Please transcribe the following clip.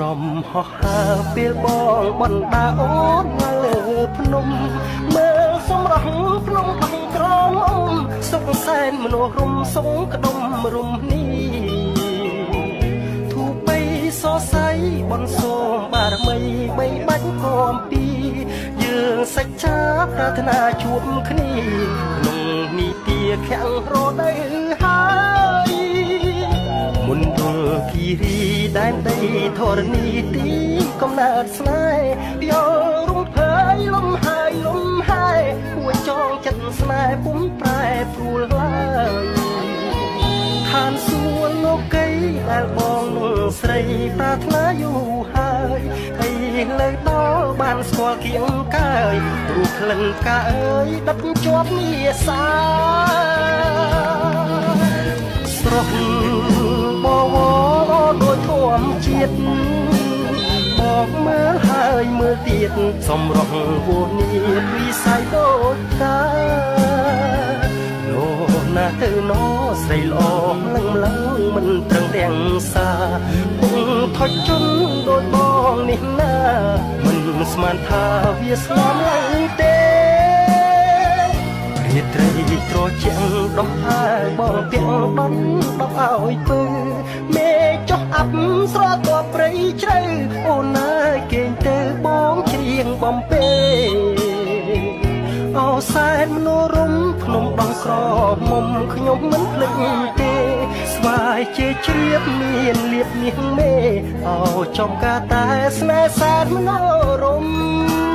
រំហោះហើរពេលបងបណ្ដាអូនមកលើភ្នំមើលសម្រស់ភ្នំដងក្រមសុខសែនមនុស្សរំសងក្ដុំរំនេះធូបបីសរសៃបនសូមបារមីបីបាច់គំពីយើងសច្ចាប្រាថ្នាជួបគ្នាក្នុងនីតិខាំងរដូវហើយមុនទល់គិរីដែនដីធរណីទីកំណើតស្នេហ៍យករំភើយលំហើយលំហើយគួចចងចិត្តស្នេហ៍ពុំប្រែប្រួលឡើយឋានសួគ៌លោកីដែលបងនឹងស្រីប្រាថ្នាយូរហើយហើយលើដល់បានស្គាល់គៀងកើយរូបក្លិនកាអើយដិតជាប់មាសាស្រស់បវរដូចធម្មជាតិមកមើលហើយមើលទៀតសំរងវនីវិស័យដូចកាលោកណាទៅណោស្រីល្អលឹងលឹងមិនត្រឹងទាំងសាពុំថុចជន់ដូចបងនេះណាមិនស្មានថាវាស្លាប់ឡើងទេរាត្រីត្រជាក់ដំហើយបងទាំងដំដប់ឲ្យពើមេចុះអាប់ស្រទាប់ព្រៃជ្រៅអូនអើយគេងទៅបងច្រៀងបំពេអូសែនមនោរម្យភ្នំដងក្រមុំខ្ញុំមិនភ្លេចទេស្វាយជាជ្រាបមានលៀបមាសមេអូចំកាតែស្នេហ៍សែនមនោរម្យ